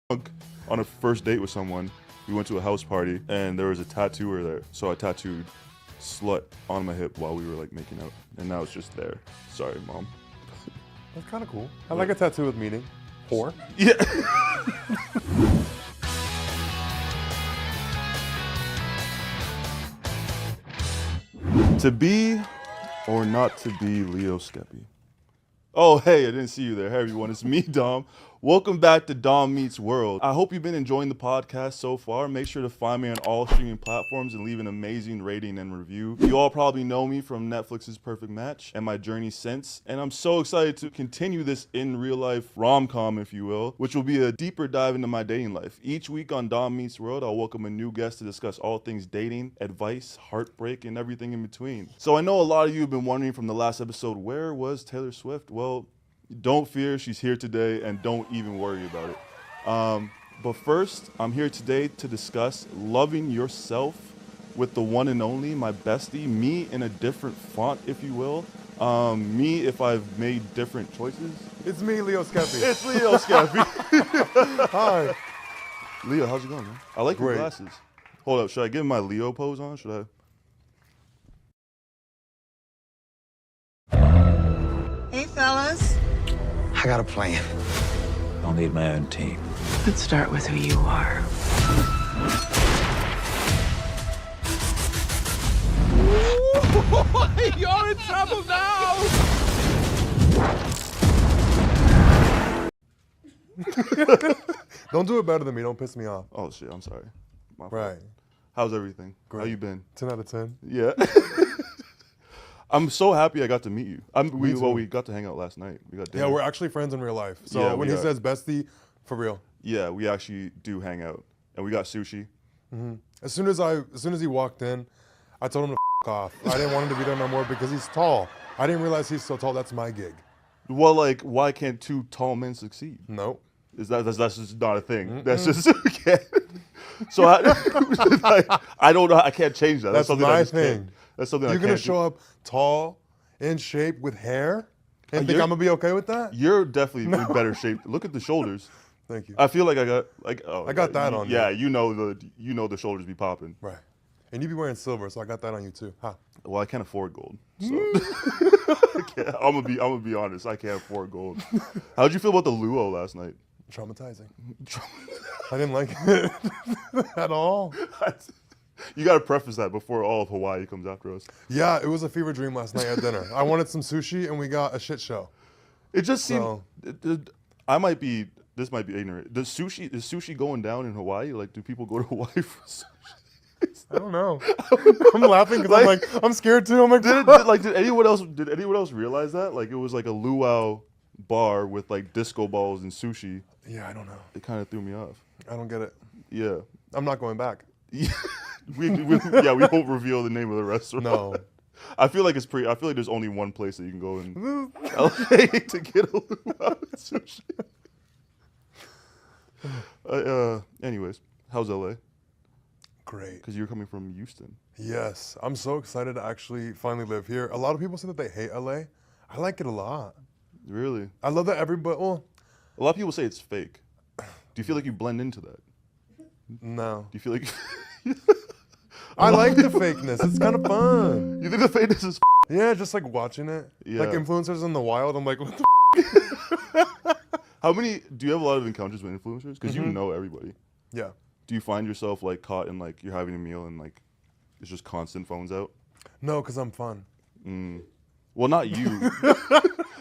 on a first date with someone. We went to a house party and there was a tattooer there. So I tattooed slut on my hip while we were like making out. And now it's just there. Sorry, mom. That's kind of cool. I like a tattoo with meaning. Whore. Yeah. To be or not to be Leo Skeppy. Oh, hey, I didn't see you there. Hey, everyone, it's me, Dom. Welcome back to Dom Meets World. I hope you've been enjoying the podcast so far. Make sure to find me on all streaming platforms and leave an amazing rating and review. You all probably know me from Netflix's Perfect Match and my journey since, and I'm so excited to continue this in real life rom-com, if you will, which will be a deeper dive into my dating life. Each week on Dom Meets World, I'll welcome a new guest to discuss all things dating, advice, heartbreak, and everything in between. So I know a lot of you have been wondering from the last episode, where was Taylor Swift? Well, don't fear, she's here today, and don't even worry about it. But first, I'm here today to discuss loving yourself with the one and only, my bestie, me in a different font, if you will. Me if I've made different choices. It's me, Leo Skeppy. It's Leo Skeppy. Hi. Leo, how's it going, man? I like your Great. glasses. Hold up, should I give my Leo pose on? Should I? Hey, fellas. I got a plan. I'll need my own team. Let's start with who you are. You're in trouble now! Don't do it better than me. Don't piss me off. Oh shit, I'm sorry. My fault. Right. How's everything? Great. How you been? 10 out of 10. Yeah. I'm so happy I got to meet you. Me too. We got to hang out last night. We got dinner. Yeah, we're actually friends in real life. So Yeah, when we he are. says bestie, for real. Yeah, we actually do hang out, and we got sushi. As soon as he walked in, I told him to f off. I didn't want him to be there no more because he's tall. I didn't realize he's so tall. That's my gig. Well, like, why can't two tall men succeed? Nope. That's just not a thing. That's just can't. So I don't know. I can't change that. That's something I my just thing. can't. That's something You're I gonna can't. show up tall, in shape, with hair, and think you're- I'm gonna be okay with that? You're definitely in better shape. Look at the shoulders. Thank you. I feel like I got like. Oh, I got that on you. Yeah, you know the shoulders be popping. Right. And you be wearing silver, so I got that on you too. Ha. Well, I can't afford gold, so I'm gonna be honest. I can't afford gold. How'd you feel about the luau last night? Traumatizing. I didn't like it at all. You gotta preface that before all of Hawaii comes after us. Yeah, it was a fever dream last night at dinner. I wanted some sushi and we got a shit show. It just seemed. So- This might be ignorant. Is sushi going down in Hawaii? Like, do people go to Hawaii for sushi? I don't know. I'm laughing because I'm scared too. I'm like, Did anyone else realize that? Like, it was like a luau bar with like disco balls and sushi. yeah, I don't know. It kind of threw me off. I don't get it. Yeah. I'm not going back. we won't reveal the name of the restaurant. No. I feel like I feel like there's only one place that you can go in LA to get a luau sushi. Anyways, how's LA? Great. Because you're coming from Houston. Yes, I'm so excited to actually finally live here. A lot of people say that they hate LA. I like it a lot. Really? I love that everybody. Well, A lot of people say it's fake. Do you feel like you blend into that? no. Do you feel like I like the fakeness. It's kind of fun. you think the fakeness is? Yeah, just like watching it. Like Yeah. influencers in the wild. I'm like, what the How many? Do you have a lot of encounters with influencers? Because you know everybody. Yeah. Do you find yourself like caught in like you're having a meal and like it's just constant phones out? No, because I'm fun. Well, not you.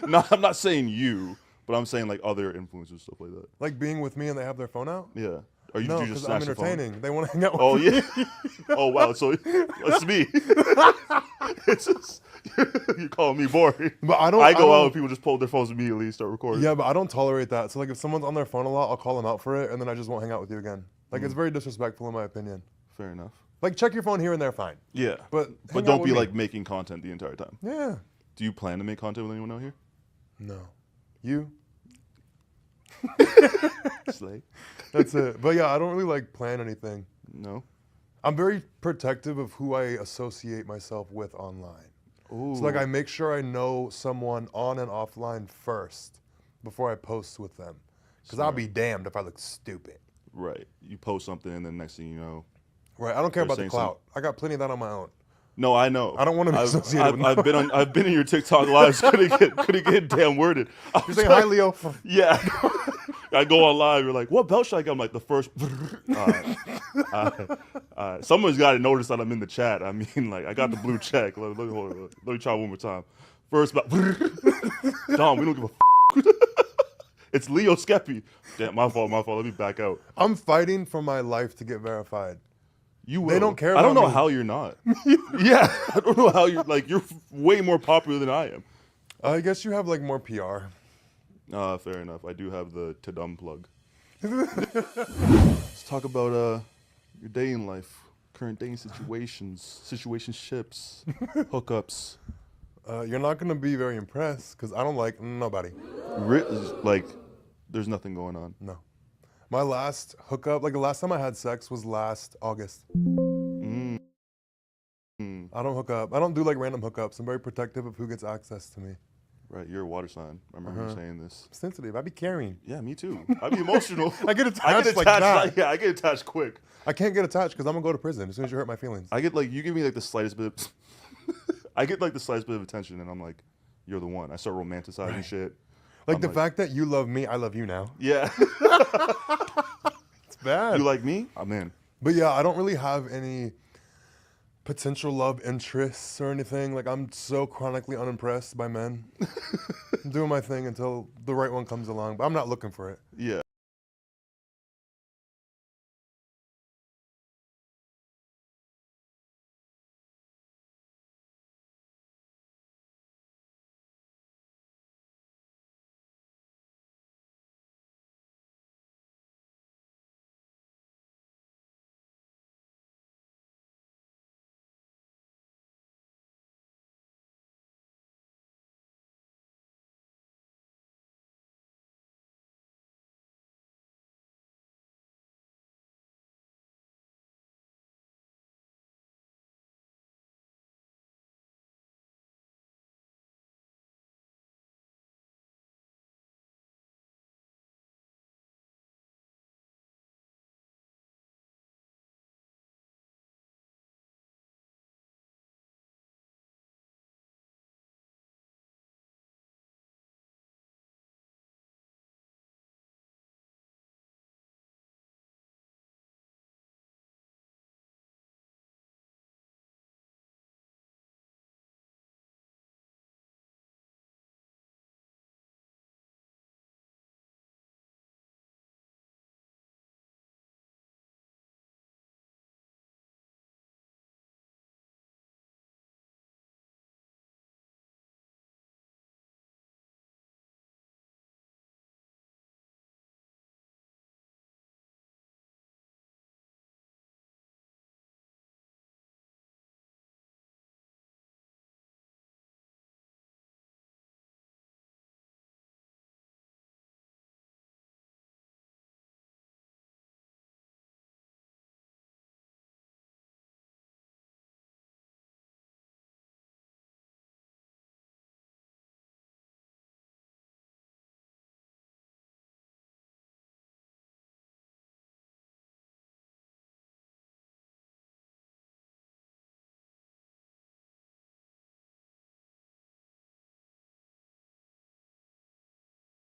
No, I'm not saying you, but I'm saying like other influencers, stuff like that. Like being with me and they have their phone out? Yeah. Or you No, do you just because I'm snatch the phone? entertaining. They want to hang out with Oh me. yeah. Oh wow. So it's me. It's just you call me boring. But I I go out don't- and people just pull their phones immediately and start recording. Yeah, but I don't tolerate that. So like if someone's on their phone a lot, I'll call them out for it and then I just won't hang out with you again. Like it's very disrespectful in my opinion. Fair enough. Like check your phone here and there, fine. Yeah. But hang out don't with be me. like making content the entire time. Yeah. Do you plan to make content with anyone out here? No. You? Slay? That's it. But yeah, I don't really like plan anything. No. I'm very protective of who I associate myself with online. Ooh. So like I make sure I know someone on and offline first before I post with them. Because I'll be damned if I look stupid. Right. You post something and then next thing you know. Right. I don't care They're about the saying clout. I got plenty of that on my own. No, I know. I don't want to be associated with I've been in your TikTok lives. Couldn't get damn worded. You're saying hi, Leo. Yeah. I go on live. You're like, what belt should I get? I'm like, the first. Someone's got to notice that I'm in the chat. I mean, like, I got the blue check. Let me try one more time. First belt. Dom, we don't give a. It's Leo Skeppy. Damn, my fault. Let me back out. I'm fighting for my life to get verified. You will. They don't care I don't about know me. how you're not. Yeah, I don't know how you're like. You're way more popular than I am. I guess you have like more PR. Fair enough. I do have the Tadum plug. Let's talk about your dating life, current dating situations, situationships, hookups. You're not gonna be very impressed because I don't like nobody. Like, there's nothing going on. No. My last hookup, like the last time I had sex was last August. Mm. I don't hook up. I don't do like random hookups. I'm very protective of who gets access to me. Right, you're a water sign. I remember you saying this. I'm sensitive. I be caring. Yeah, me too. I'd be emotional. I get attached like that. Yeah, I get attached quick. I can't get attached because I'm gonna go to prison as soon as you hurt my feelings. I get like, you give me like the slightest bit of, I get like the slightest bit of attention and I'm like, you're the one. I start romanticizing shit. Like I'm the fact that you love me, I love you now. Yeah. It's bad. You like me? I'm in. But yeah, I don't really have any potential love interests or anything. Like I'm so chronically unimpressed by men. I'm doing my thing until the right one comes along, but I'm not looking for it. Yeah.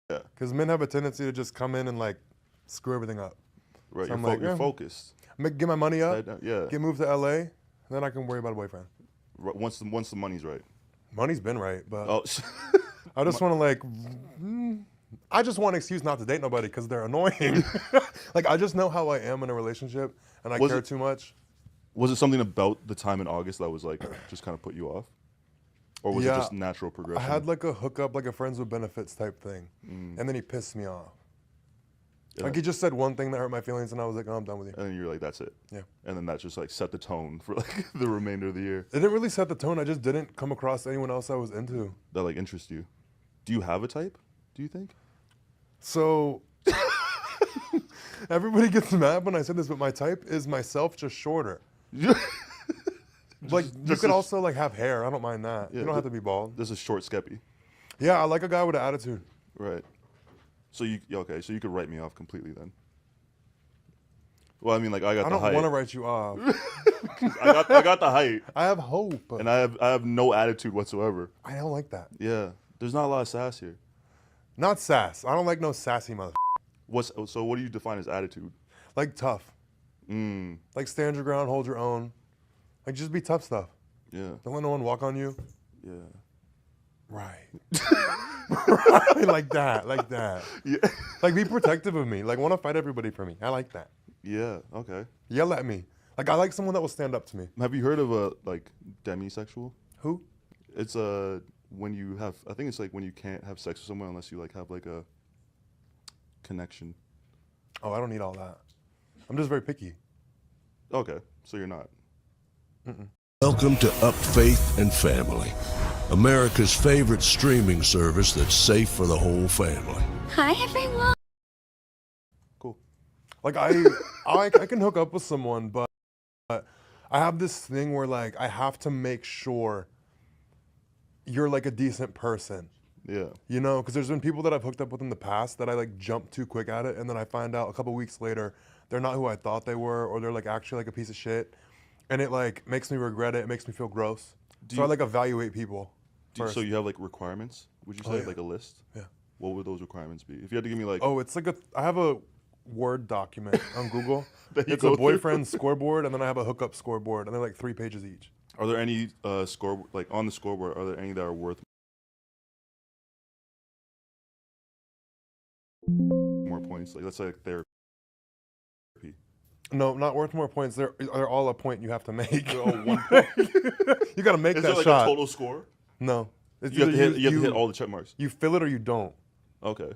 Because men have a tendency to just come in and like screw everything up. Right, So I'm you're, like, you're yeah. focused. Get my money up, Yeah. get moved to LA, and then I can worry about a boyfriend. Once the money's right. Money's been right, but Oh, I just want to like, I just want an excuse not to date nobody because they're annoying. Like I just know how I am in a relationship, and I care too much. Was it something about the time in August that was like just kind of put you off, or was it just natural I progression? had like a hookup, like a friends with benefits type thing, and then he pissed me off. Yeah. Like he just said one thing that hurt my feelings, and I was like, "Oh, I'm done with you." And then you're like, that's it. Yeah. And then that just like set the tone for like the remainder of the year. It didn't really set the tone. I just didn't come across anyone else I was into. That like interests you. Do you have a type? Do you think? So everybody gets mad when I say this, but my type is myself, just shorter. Like you could also like have hair. I don't mind that. Yeah, You don't have to be bald. This is short Skeppy. Yeah, I like a guy with an attitude. Right. So okay? So you could write me off completely then. Well, I mean, like I got I the don't height. want to write you off. I got the height, I have hope. and I have no attitude whatsoever. I don't like that. Yeah, there's not a lot of sass here. Not sass. I don't like no sassy mother. So what do you define as attitude? Like tough. Mm, Like stand your ground, hold your own. Like just be tough stuff. yeah, Don't let no one walk on you. yeah, Right. Right. Like that. Like that. yeah, Like be protective of me. Like want to fight everybody for me. I like that. yeah. Okay. Yell at me. Like I like someone that will stand up to me. Have you heard of a like demisexual? Who? It's when you have, I think it's like when you can't have sex with someone unless you like have like a connection. Oh, I don't need all that. I'm just very picky. Okay, so you're not. Welcome to Up Faith and Family, America's favorite streaming service that's safe for the whole family. Hi, everyone. Cool. Like I can hook up with someone, but I have this thing where like I have to make sure you're like a decent person. Yeah. You know, because there's been people that I've hooked up with in the past that I like jump too quick at it, and then I find out a couple weeks later they're not who I thought they were, or they're like actually like a piece of shit, and it like makes me regret it. It makes me feel gross. So I like evaluate people. So you have like requirements? Would you say yeah. like a list? Yeah. What would those requirements be? If you had to give me like. Oh, it's like I have a Word document on Google. That you It's go a through? boyfriend scoreboard, and then I have a hookup scoreboard, and they're like 3 pages each. Are there any like on the scoreboard? Are there any that are worth more points? Like let's say like therapy. No, not worth more points. They're all a point you have to make. They're all 1 point. You gotta make Is that there like shot. a total score? No. It's You have to either hit. You have to hit all the check marks. You fill it or you don't. Okay.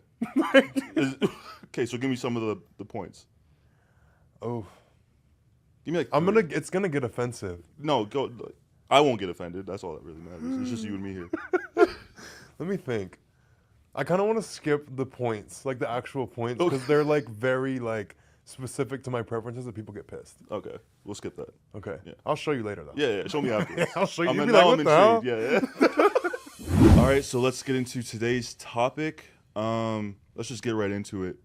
Okay, so give me some of the points. Oh, Give me like. I'm 3. gonna. It's gonna get offensive. No, go. I won't get offended. That's all that really matters. It's just you and me here. Let me think. I kind of want to skip the points, like the actual points, Okay. because they're like very like specific to my preferences, and people get pissed. Okay, we'll skip that. Okay. Yeah. I'll show you later though. Yeah, show me after. I'll show you. I'm You'll in, be like, now "What I'm the hell?" intrigued. Yeah. All right, so let's get into today's topic. Let's just get right into it.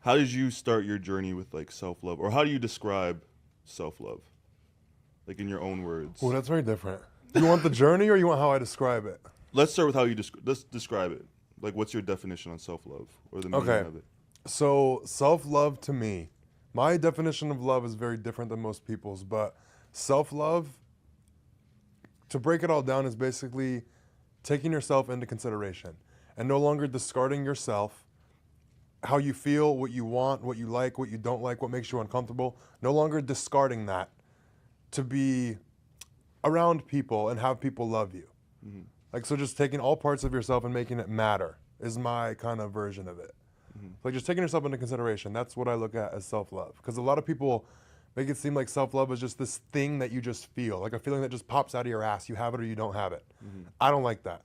How did you start your journey with like self-love, or how do you describe self-love, like in your own words? Well, that's very different. You want the journey, or you want how I describe it? Let's start with how you let's describe it. Like, what's your definition on self-love, or the meaning Okay. of it? So self-love to me, my definition of love is very different than most people's, but self-love, to break it all down, is basically taking yourself into consideration and no longer discarding yourself, how you feel, what you want, what you like, what you don't like, what makes you uncomfortable, no longer discarding that to be around people and have people love you. Mm-hmm. Like, so just taking all parts of yourself and making it matter is my kind of version of it. Like just taking yourself into consideration, that's what I look at as self-love. Because a lot of people make it seem like self-love is just this thing that you just feel, like a feeling that just pops out of your ass. You have it or you don't have it. I don't like that.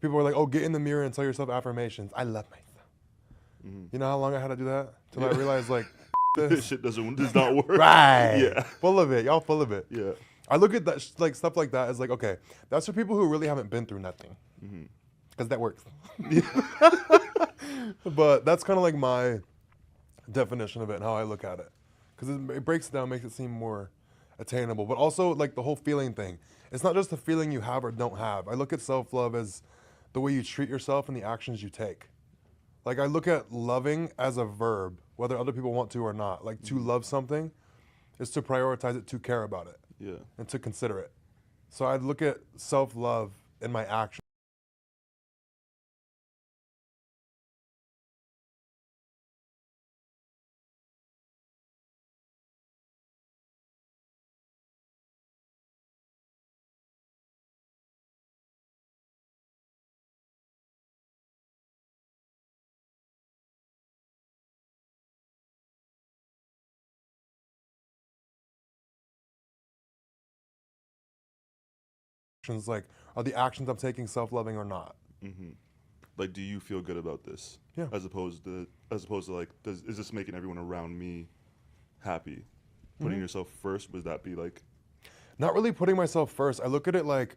People are like, oh, get in the mirror and tell yourself affirmations. I love myself. You know how long I had to do that? Till I realized like, This shit does not work. right. Yeah. Full of it. Y'all full of it. Yeah. I look at that, like stuff like that as like, okay, that's for people who really haven't been through nothing. Because that works. But that's kind of like my definition of it and how I look at it. Because it breaks it down, makes it seem more attainable. But also like the whole feeling thing. It's not just the feeling you have or don't have. I look at self-love as the way you treat yourself and the actions you take. Like I look at loving as a verb, whether other people want to or not. Like to love something is to prioritize it, to care about it, Yeah. and to consider it. So I'd look at self-love in my actions. Like, are the actions I'm taking self-loving or not? Like, do you feel good about this? Yeah. As opposed to like, is this making everyone around me happy? Putting yourself first, would that be like? Not really putting myself first. I look at it like,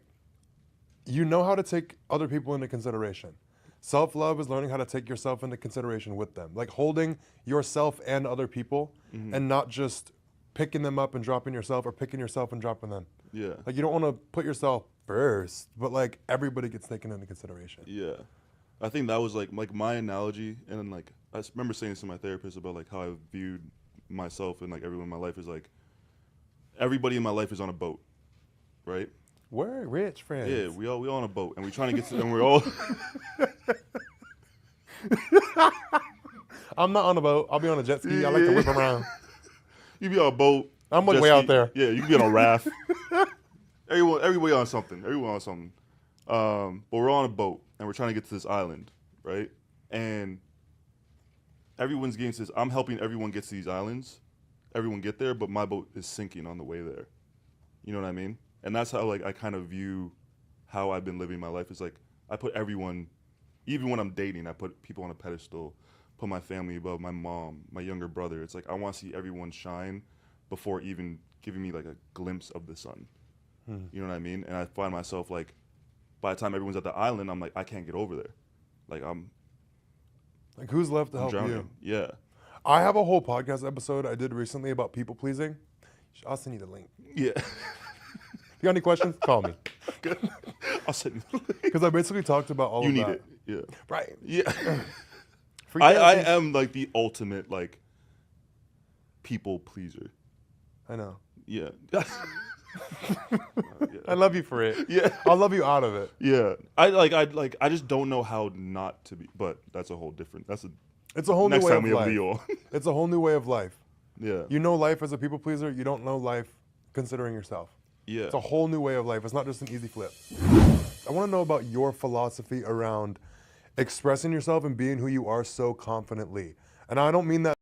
you know how to take other people into consideration. Self-love is learning how to take yourself into consideration with them, like holding yourself and other people, and not just picking them up and dropping yourself, or picking yourself and dropping them. Yeah. Like you don't want to put yourself first, but like everybody gets taken into consideration. Yeah. I think that was like my analogy, and then like I remember saying this to my therapist about like how I viewed myself and like everyone in my life is like everybody in my life is on a boat, right? We're rich friends. Yeah, we all on a boat, and we're trying to get to, and we're all. I'm not on a boat. I'll be on a jet ski. I like to whip around. You be on a boat. I'm like jet way ski. out there. Yeah, you can be on a raft. Everybody on something. Everyone on something. But we're on a boat, and we're trying to get to this island, right? And everyone's getting to this. I'm helping everyone get to these islands. Everyone get there, but my boat is sinking on the way there. You know what I mean? And that's how like I kind of view how I've been living my life. Is like I put everyone, even when I'm dating, I put people on a pedestal, put my family above my mom, my younger brother. It's like I want to see everyone shine before even giving me like a glimpse of the sun. You know what I mean? And I find myself like, by the time everyone's at the island, I'm like, I can't get over there. Like Like who's left to I'm help drowning. you? Yeah. I have a whole podcast episode I did recently about people pleasing. I'll send you the link. Yeah. You got any questions? Call me. Good. I'll send you the link. Because I basically talked about all You of need that. it. Yeah. Right. Yeah. For I guys who- am like the ultimate like people pleaser. I know. Yeah. I love you for it. Yeah. I'll love you out of it. Yeah. I just don't know how not to be, but that's a whole different. That's a It's a whole next new way time of we have life. Leo. It's a whole new way of life. Yeah. You know life as a people pleaser. You don't know life considering yourself. Yeah. It's a whole new way of life. It's not just an easy flip. I want to know about your philosophy around expressing yourself and being who you are so confidently. And I don't mean that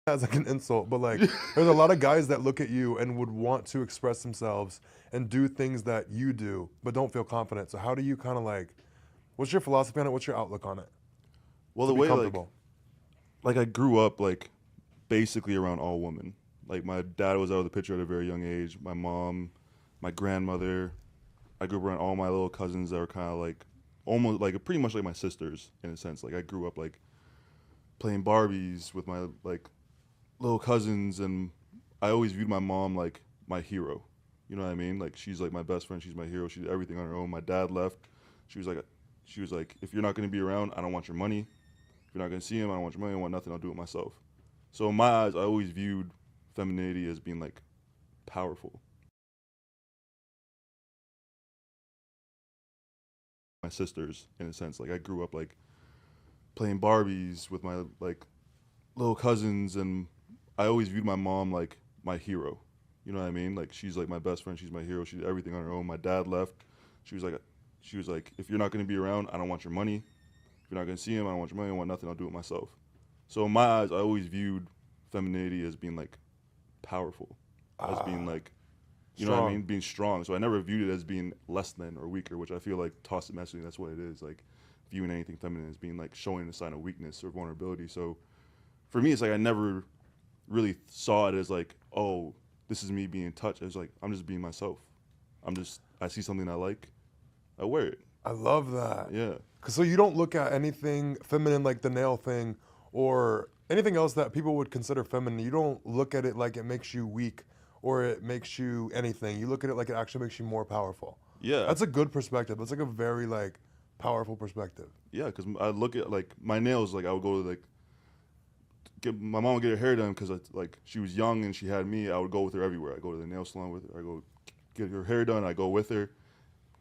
as like an insult, but like there's a lot of guys that look at you and would want to express themselves and do things that you do, but don't feel confident. So how do you kind of like, what's your philosophy on it? What's your outlook on it? Well, To the be way comfortable. like I grew up like basically around all women. Like my dad was out of the picture at a very young age. My mom, my grandmother. I grew up around all my little cousins that were kind of like almost like pretty much like my sisters in a sense. Like I grew up like playing Barbies with my like little cousins, and I always viewed my mom like my hero. You know what I mean? Like she's like my best friend. She's my hero. She did everything on her own. My dad left. She was like, if you're not gonna be around, I don't want your money. If you're not gonna see him, I don't want your money. I want nothing. I'll do it myself. So in my eyes, I always viewed femininity as being like powerful. My sisters in a sense. Like I grew up like playing Barbies with my like little cousins, and I always viewed my mom like my hero. You know what I mean? Like she's like my best friend. She's my hero. She did everything on her own. My dad left. She was like, if you're not gonna be around, I don't want your money. If you're not gonna see him, I don't want your money. I want nothing. I'll do it myself. So in my eyes, I always viewed femininity as being like powerful, as being like You know what I Strong. mean? Being strong. So I never viewed it as being less than or weaker, which I feel like toxic masculinity, that's what it is. Like viewing anything feminine as being like showing a sign of weakness or vulnerability. So for me, it's like I never really saw it as like, oh, this is me being touched. It's like, I'm just being myself. I see something I like, I wear it. I love that. Yeah. So you don't look at anything feminine like the nail thing or anything else that people would consider feminine. You don't look at it like it makes you weak or it makes you anything. You look at it like it actually makes you more powerful. Yeah. That's a good perspective. That's like a very like powerful perspective. Yeah, because I look at like my nails, like I would go to like, my mom would get her hair done because like she was young and she had me. I would go with her everywhere. I go to the nail salon with her. I go get her hair done. I go with her,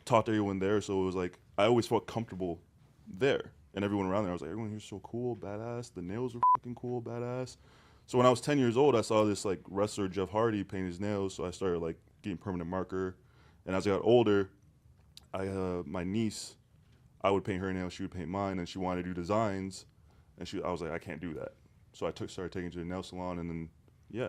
talk to everyone there. So it was like I always felt comfortable there, and everyone around there. I was like, everyone here's so cool, badass. The nails were fucking cool, badass. So when I was 10 years old, I saw this like wrestler Jeff Hardy paint his nails. So I started like getting permanent marker, and as I got older, my niece, I would paint her nails. She would paint mine, and she wanted to do designs, and I was like, I can't do that. So I started taking her to the nail salon, and then, yeah.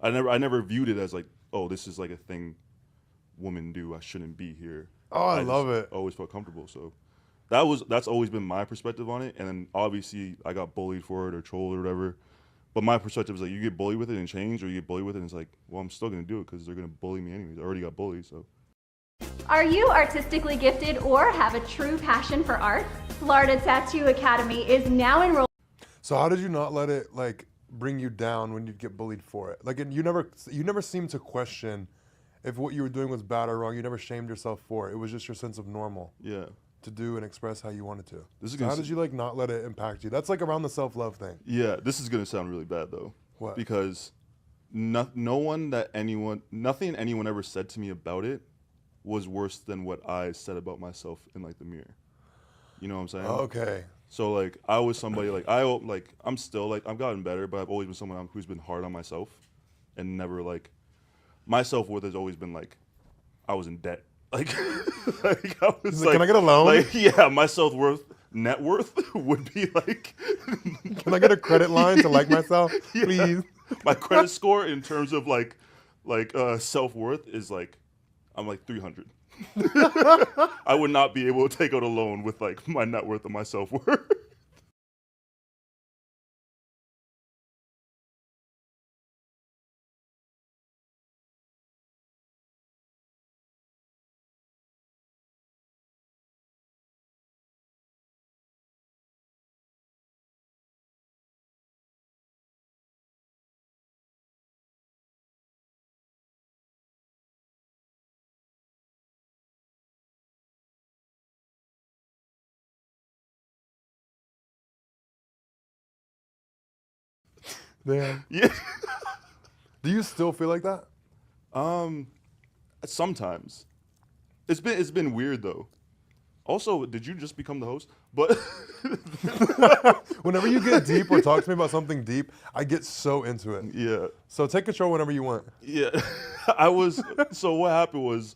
I never viewed it as like, oh, this is like a thing women do. I shouldn't be here. Oh, I just love it. always felt comfortable. So that's always been my perspective on it. And then obviously I got bullied for it or trolled or whatever. But my perspective is like, you get bullied with it and change, or you get bullied with it and it's like, well, I'm still gonna do it because they're gonna bully me anyways. I already got bullied, so. Are you artistically gifted or have a true passion for art? Florida Tattoo Academy is now enrolled. So how did you not let it like bring you down when you'd get bullied for it? Like you never seemed to question if what you were doing was bad or wrong. You never shamed yourself for it. It was just your sense of normal. Yeah. To do and express how you wanted to. This is So how did you like not let it impact you? That's like around the self-love thing. Yeah, this is gonna sound really bad though. What? Because nothing anyone ever said to me about it was worse than what I said about myself in like the mirror. You know what I'm saying? Okay. So like I was somebody I'm still like I've gotten better, but I've always been someone who's been hard on myself, and never like my self-worth has always been like I was in debt. Like, like I was like, can I get a loan? Like, yeah, my net worth would be like. Can I get a credit line to like myself, Yeah. please? My credit score in terms of self-worth is like, I'm like 300. I would not be able to take out a loan with like my net worth and my self-worth. Damn. Yeah. Do you still feel like that? Sometimes. It's been weird though. Also, did you just become the host? But Whenever you get deep or talk to me about something deep, I get so into it. yeah. So take control whenever you want. Yeah. So what happened was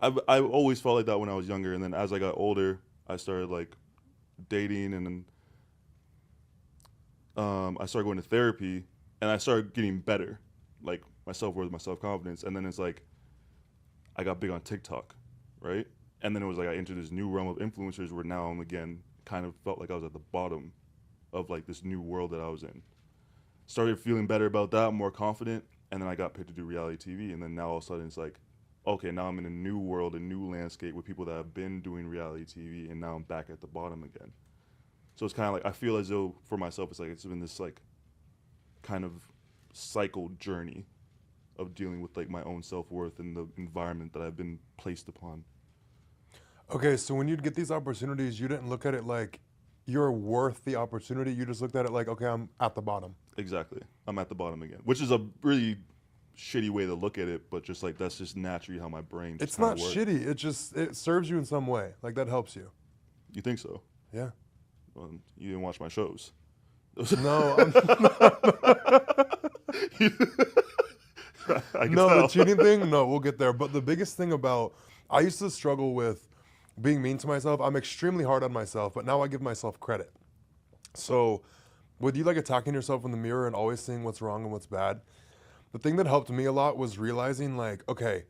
I always felt like that when I was younger, and then as I got older, I started like dating, and then I started going to therapy, and I started getting better, like my self-worth, my self-confidence. And then it's like I got big on TikTok, right? And then it was like I entered this new realm of influencers where now I'm again kind of felt like I was at the bottom of like this new world that I was in. Started feeling better about that, more confident, and then I got picked to do reality TV. And then now all of a sudden it's like, okay, now I'm in a new world, a new landscape with people that have been doing reality TV, and now I'm back at the bottom again. So it's kind of like, I feel as though for myself, it's like it's been this like kind of cycle journey of dealing with like my own self-worth and the environment that I've been placed upon. Okay, so when you'd get these opportunities, you didn't look at it like you're worth the opportunity. You just looked at it like, okay, I'm at the bottom. Exactly. I'm at the bottom again, which is a really shitty way to look at it, but just like that's just naturally how my brain just It's not works. shitty. It serves you in some way. Like that helps you. You think so? Yeah. Well, you didn't watch my shows. No, I can no, the tell. cheating thing, no, we'll get there. But the biggest thing about, I used to struggle with being mean to myself. I'm extremely hard on myself, but now I give myself credit. So with you like attacking yourself in the mirror and always seeing what's wrong and what's bad, the thing that helped me a lot was realizing like, okay,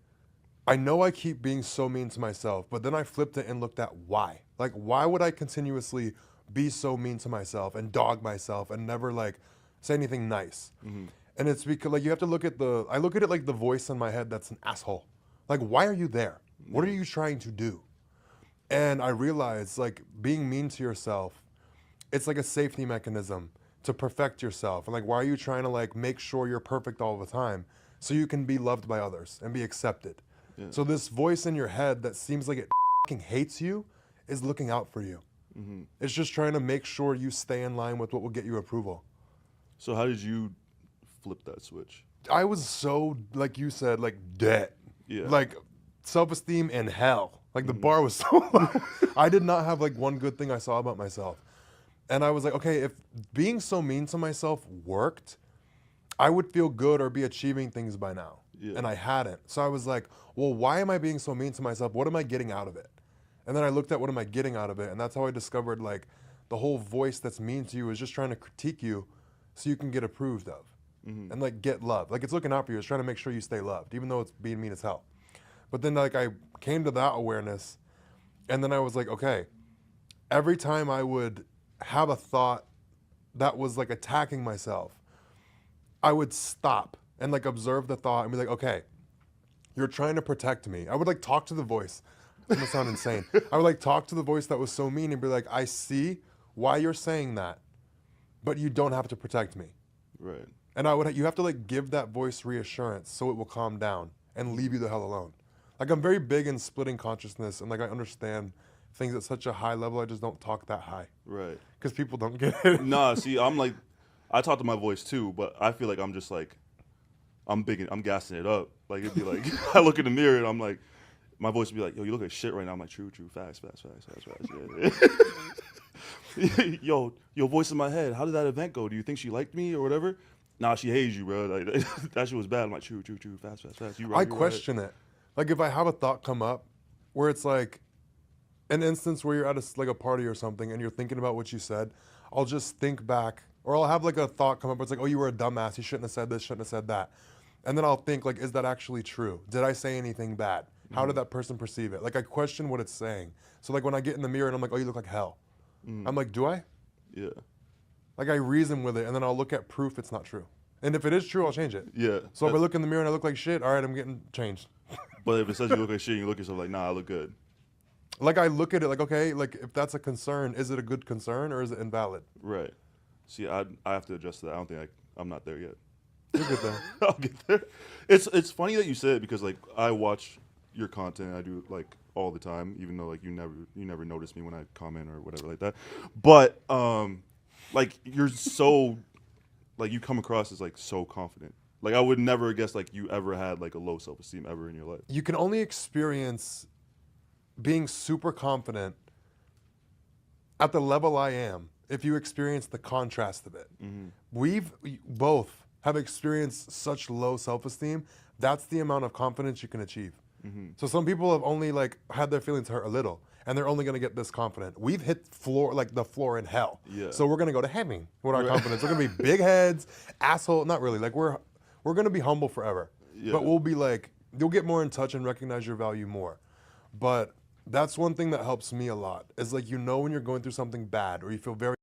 I know I keep being so mean to myself, but then I flipped it and looked at why. Like, why would I continuously be so mean to myself and dog myself and never like say anything nice? Mm-hmm. And it's because like you have to look at I look at it like the voice in my head that's an asshole. Like, why are you there? What are you trying to do? And I realized like being mean to yourself, it's like a safety mechanism to perfect yourself. And like, why are you trying to like make sure you're perfect all the time so you can be loved by others and be accepted? Yeah. So this voice in your head that seems like it fucking hates you is looking out for you. Mm-hmm. It's just trying to make sure you stay in line with what will get you approval. So how did you flip that switch? I was so, like you said, like dead. Yeah. Like self-esteem in hell. Like the bar was so low. I did not have like one good thing I saw about myself. And I was like, okay, if being so mean to myself worked, I would feel good or be achieving things by now. Yeah. And I hadn't. So I was like, well, why am I being so mean to myself? What am I getting out of it? And then I looked at what am I getting out of it? And that's how I discovered like the whole voice that's mean to you is just trying to critique you so you can get approved of. Mm-hmm. And like get love. Like it's looking out for you. It's trying to make sure you stay loved, even though it's being mean as hell. But then like I came to that awareness and then I was like, okay, every time I would have a thought that was like attacking myself, I would stop and like observe the thought and be like, okay, you're trying to protect me. I would like talk to the voice. It's gonna sound insane. I would like talk to the voice that was so mean and be like, I see why you're saying that, but you don't have to protect me. Right. And you have to like give that voice reassurance so it will calm down and leave you the hell alone. Like I'm very big in splitting consciousness and like I understand things at such a high level. I just don't talk that high. Right. Because people don't get it. Nah, see, I'm like, I talk to my voice too, but I feel like I'm just like, I'm gassing it up. Like it'd be like, I look in the mirror and I'm like, my voice would be like, yo, you look like shit right now. I'm like, true, fast. Yeah. Yo, your voice in my head. How did that event go? Do you think she liked me or whatever? Nah, she hates you, bro. Like that shit was bad. I'm like, true, fast. You right. I question it. Like if I have a thought come up where it's like an instance where you're at like a party or something and you're thinking about what you said, I'll just think back or I'll have like a thought come up where it's like, oh, you were a dumbass. You shouldn't have said this, shouldn't have said that. And then I'll think like, is that actually true? Did I say anything bad? How did that person perceive it? Like I question what it's saying. So like when I get in the mirror and I'm like, oh, you look like hell. I'm like, do I? Yeah. Like I reason with it and then I'll look at proof it's not true. And if it is true, I'll change it. Yeah. So if I look in the mirror and I look like shit, all right, I'm getting changed. But if it says you look like shit, you look at yourself like, nah, I look good. Like I look at it like, okay, like if that's a concern, is it a good concern or is it invalid? Right. See, I have to adjust to that. I don't think I'm not there yet. You're good there. I'll get there. It's funny that you said it because like I watch your content. I do like all the time, even though like you never notice me when I comment or whatever like that. But like you're so like you come across as like so confident. Like I would never guess like you ever had like a low self-esteem ever in your life. You can only experience being super confident at the level I am if you experience the contrast of it. We both have experienced such low self-esteem. That's the amount of confidence you can achieve. So some people have only like had their feelings hurt a little, and they're only gonna get this confident. We've hit the floor in hell. Yeah. So we're gonna go to heaven with our confidence. We're gonna be big heads, asshole. Not really. Like we're gonna be humble forever. Yeah. But we'll be like, you'll get more in touch and recognize your value more. But that's one thing that helps me a lot. Is like, you know, when you're going through something bad or you feel very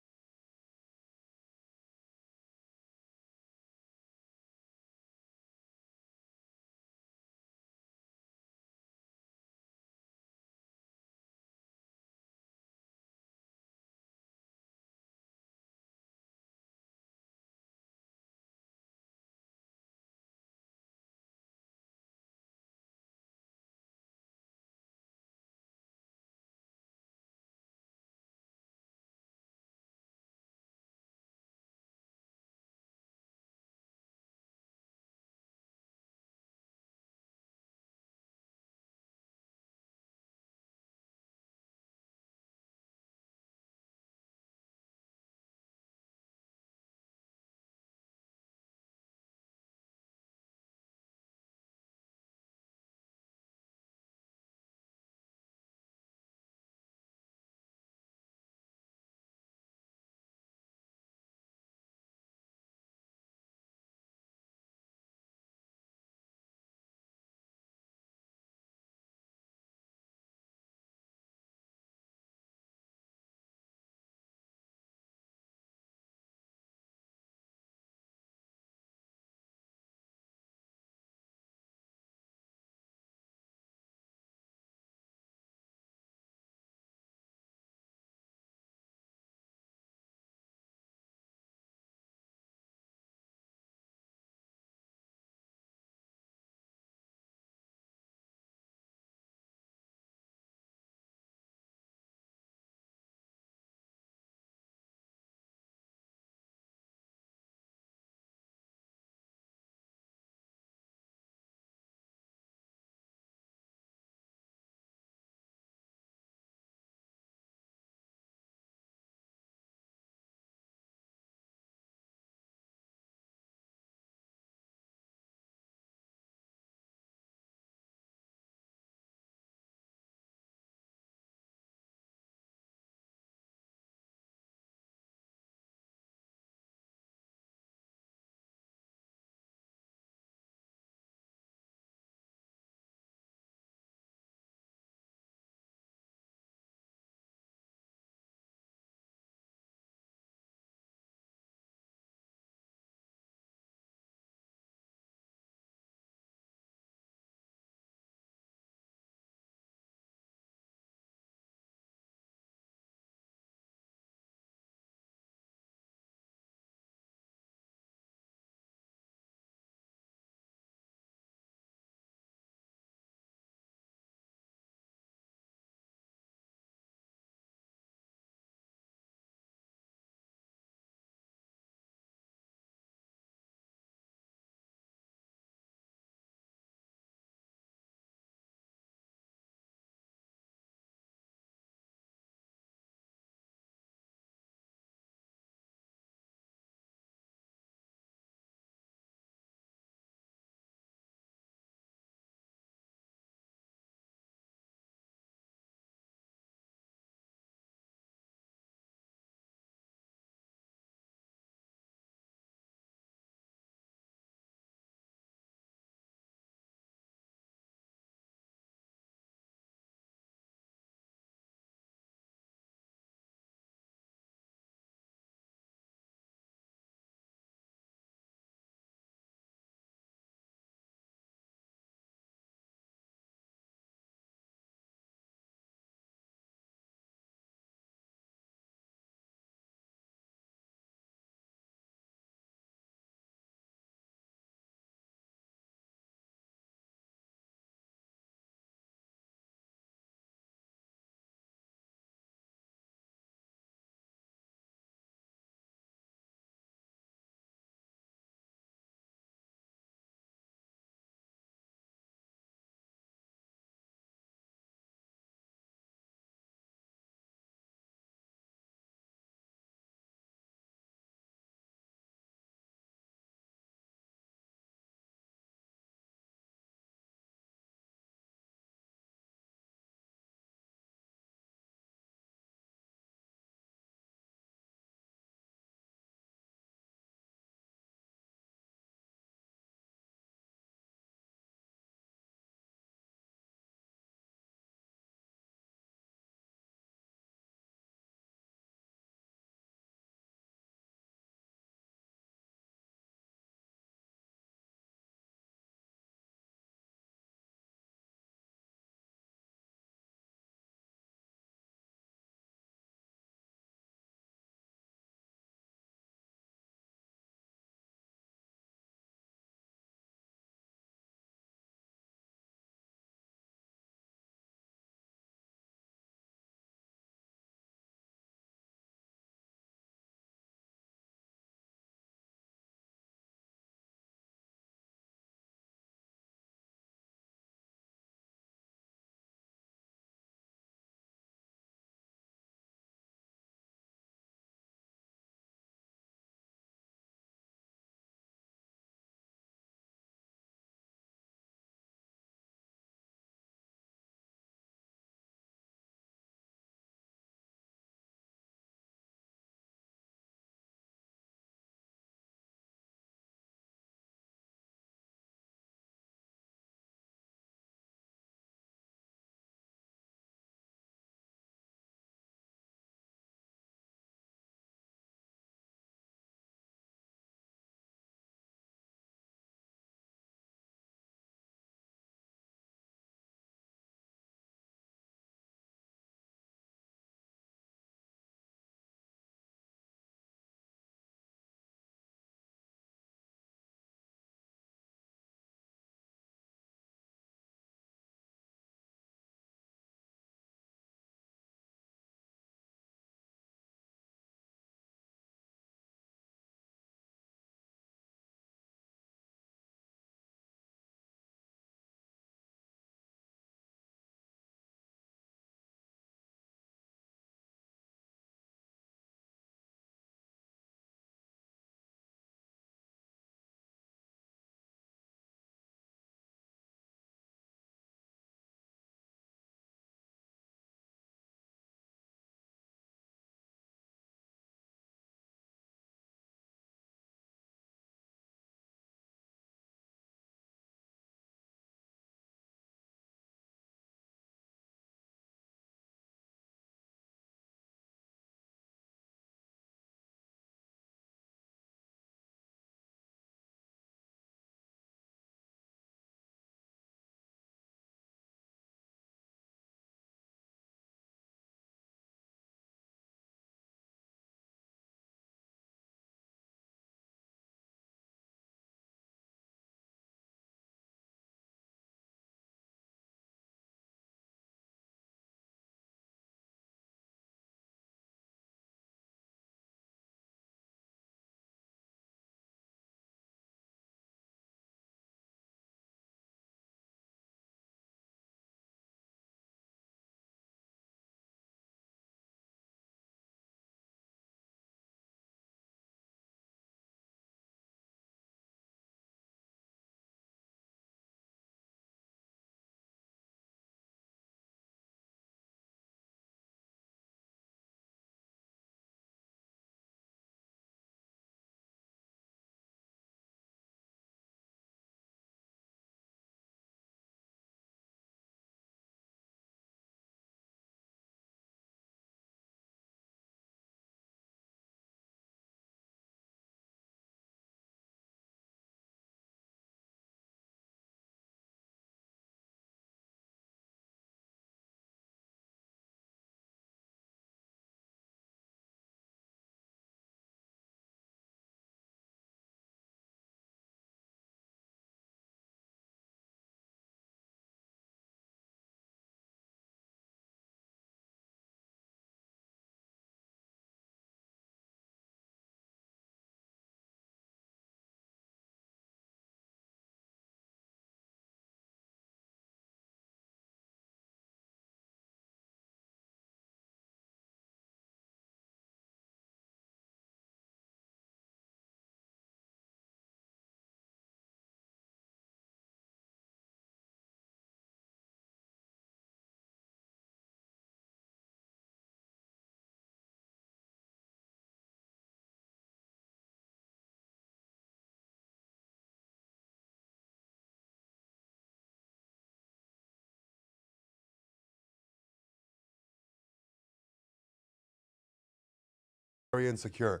very insecure.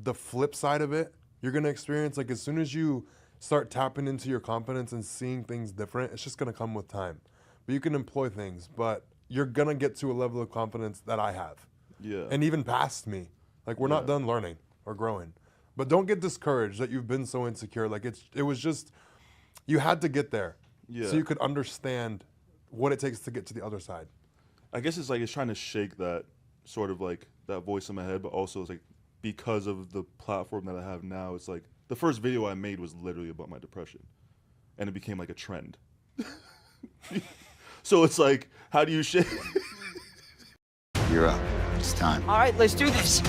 The flip side of it, you're gonna experience, like, as soon as you start tapping into your confidence and seeing things different, it's just gonna come with time. But you can employ things, but you're gonna get to a level of confidence that I have. Yeah. And even past me. Like, we're not Yeah. done learning or growing. But don't get discouraged that you've been so insecure. Like, it was just, you had to get there. Yeah. So you could understand what it takes to get to the other side. I guess it's like it's trying to shake that sort of like that voice in my head, but also it's like because of the platform that I have now, it's like the first video I made was literally about my depression, and it became like a trend. So it's like, how do you shake? You're up. It's time. All right, let's do this.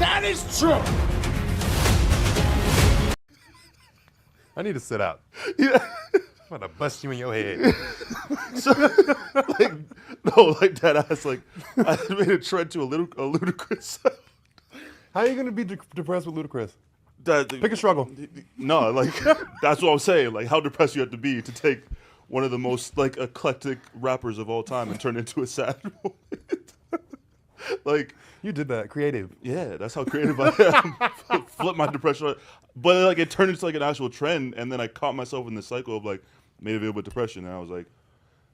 That is true. I need to sit out. Yeah. I'm gonna bust you in your head. So, like, no, like that ass. Like, I made a trend to a ludicrous sound. How are you gonna be depressed with Ludacris? That, Pick a struggle. No, like that's what I'm saying. Like, how depressed you have to be to take one of the most like eclectic rappers of all time and turn it into a sad moment. Like, You did that. Creative. yeah, that's how creative I am. Flip my depression, but like it turned into like an actual trend, and then I caught myself in the cycle of like made a video about depression, and I was like,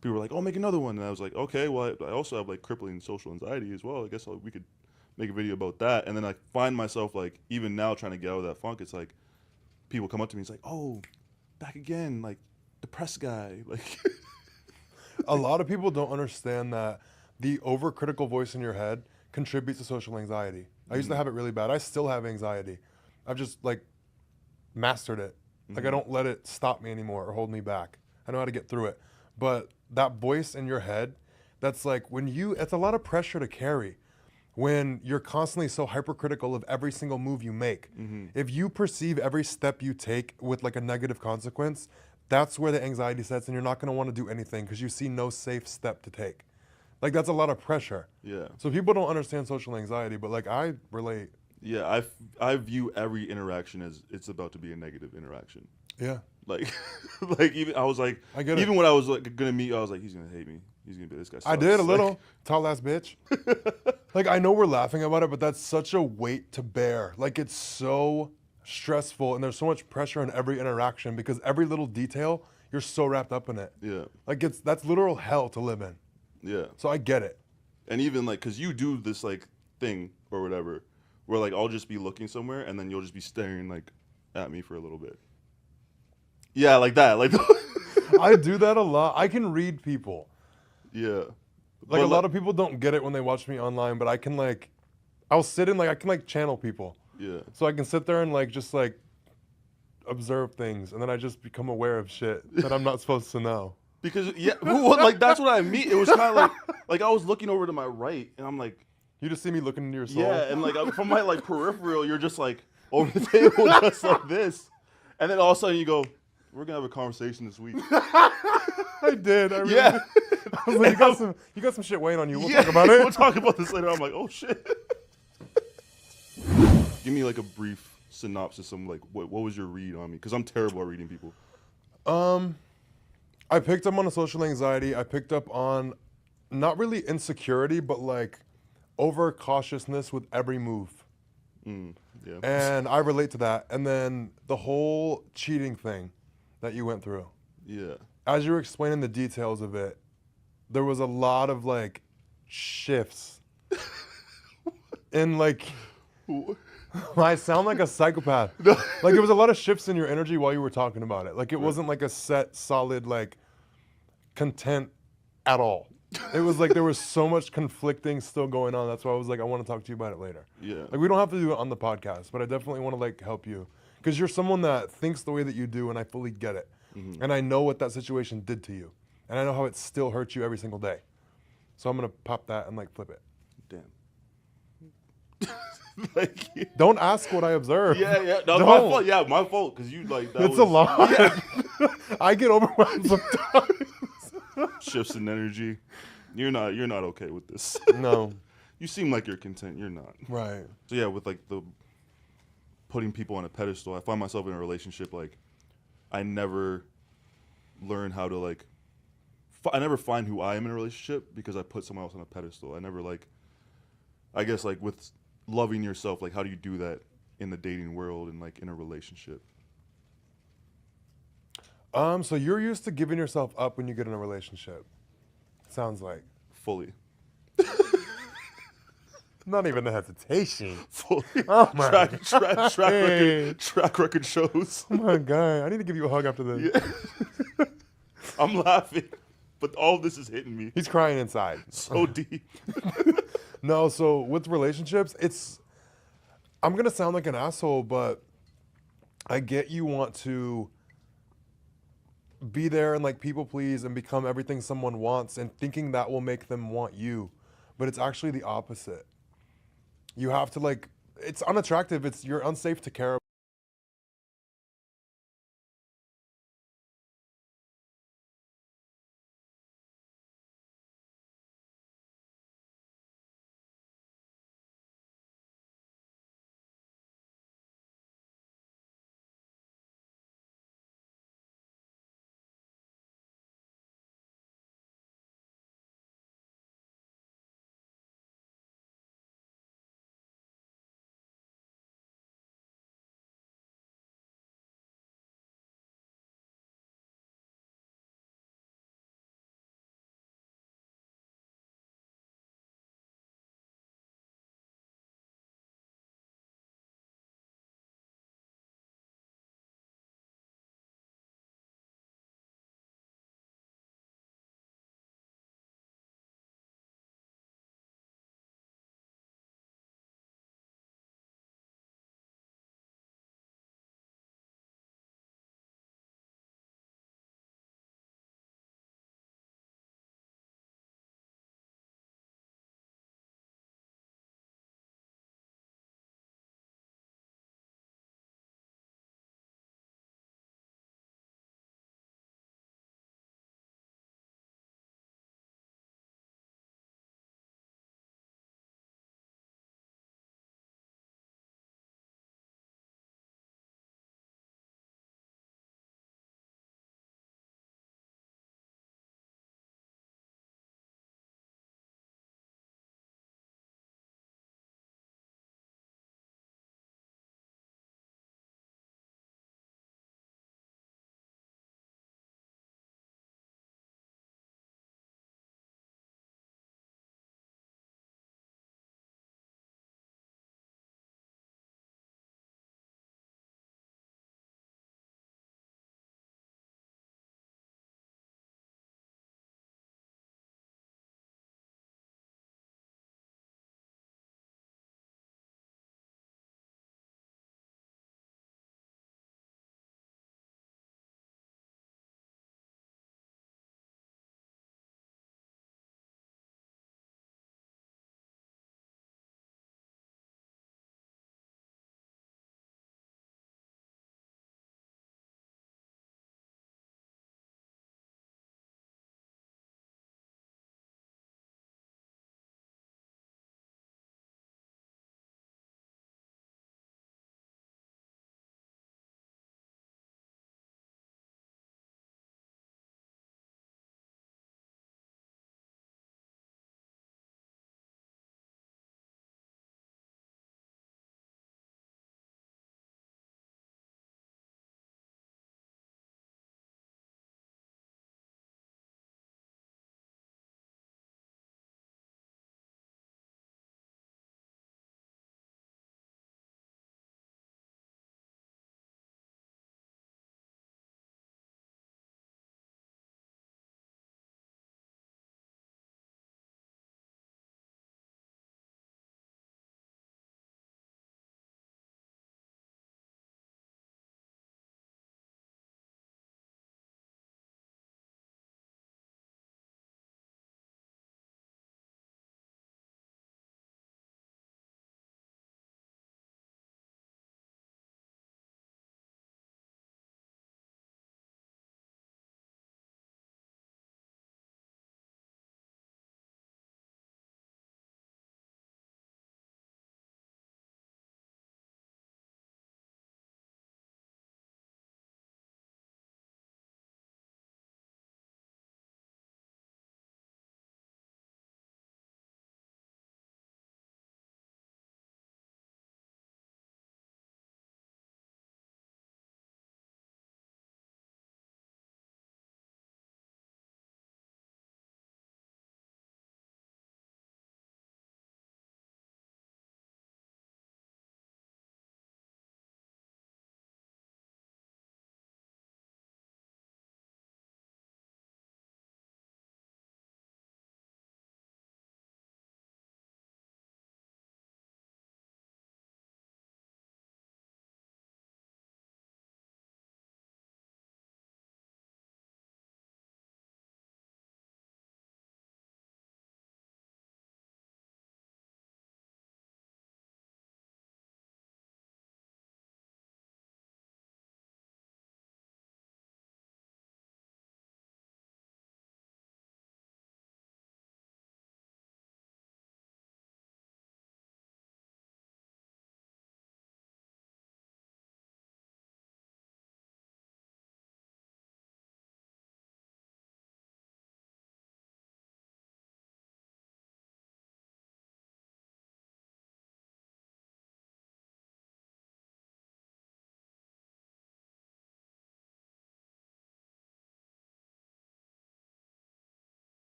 people were like, "Oh, make another one," and I was like, "Okay, well, I also have like crippling social anxiety as well. I guess we could make a video about that." And then I find myself like even now trying to get out of that funk. It's like people come up to me, it's like, "Oh, back again, like depressed guy." Like, A lot of people don't understand that the overcritical voice in your head contributes to social anxiety. I used to have it really bad. I still have anxiety. I've just like mastered it. Like I don't let it stop me anymore or hold me back. I know how to get through it. But that voice in your head, that's like it's a lot of pressure to carry when you're constantly so hypercritical of every single move you make. If you perceive every step you take with like a negative consequence, that's where the anxiety sets, and you're not gonna want to do anything because you see no safe step to take. Like that's a lot of pressure. yeah, So people don't understand social anxiety, but like I relate. yeah. I view every interaction as it's about to be a negative interaction. Yeah. Like, like even I was like, I get it. even when I was like gonna meet you, I was like, he's gonna hate me. He's gonna be this guy. I sucks." did a Like, little. Tall ass bitch. Like I know we're laughing about it, but that's such a weight to bear. Like it's so stressful and there's so much pressure in every interaction because every little detail, you're so wrapped up in it. Yeah, Like that's literal hell to live in. yeah. So I get it. And even like, cause you do this like thing or whatever, where like I'll just be looking somewhere and then you'll just be staring like at me for a little bit. Yeah, like that. Like, I do that a lot. I can read people. yeah. Like a lot of people don't get it when they watch me online, but I can like, I'll sit in like, I can like channel people. Yeah. So I can sit there and like just like observe things, and then I just become aware of shit that I'm not supposed to know. Because yeah, well, like that's what I mean. It was kind of like I was looking over to my right, and I'm like, You just see me looking into your soul. yeah, and like from my like peripheral, you're just like over the table just like this, and then all of a sudden you go, "We're gonna have a conversation this week." I did. I really Yeah. did. I was like, you got some shit weighing on you. We'll Yeah, talk about it. We'll talk about this later. I'm like, oh shit. Give me like a brief synopsis of like what was your read on me? Because I'm terrible at reading people. I picked up on a social anxiety. I picked up on not really insecurity, but like over cautiousness with every move. Yeah. And I relate to that. And then the whole cheating thing that you went through. Yeah. As you were explaining the details of it, there was a lot of like shifts. And like, I sound like a psychopath. Like there was a lot of shifts in your energy while you were talking about it. Like it wasn't like a set, solid, like content at all. It was like there was so much conflicting still going on. That's why I was like, I want to talk to you about it later. Yeah. Like we don't have to do it on the podcast, but I definitely want to like help you because you're someone that thinks the way that you do, and I fully get it. And I know what that situation did to you, and I know how it still hurts you every single day. So I'm gonna pop that and like flip it. Damn. Like, yeah, Don't ask what I observe. yeah. No, Don't. my fault. Yeah, my fault. Because you like that It's a lot. Yeah. I get overwhelmed sometimes. Shifts in energy. You're not okay with this. No. You seem like you're content. You're not. Right. So yeah, with like the putting people on a pedestal, I find myself in a relationship like I never learn how to like I never find who I am in a relationship because I put someone else on a pedestal. I never like I guess like with loving yourself, like how do you do that in the dating world and like in a relationship? So you're used to giving yourself up when you get in a relationship. Sounds like. Fully. Not even a hesitation. Fully. Oh my Track record shows. Oh my God. I need to give you a hug after this. Yeah. I'm laughing, but all this is hitting me He's crying inside. so deep. No, so with relationships, I'm going to sound like an asshole, but I get you want to be there and like people please and become everything someone wants and thinking that will make them want you. But it's actually the opposite. You have to like, it's unattractive. You're unsafe to care about.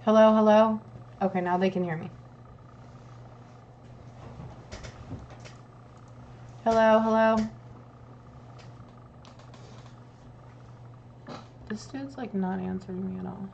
Hello, hello? Okay, now they can hear me. Hello, hello? This dude's like not answering me at all.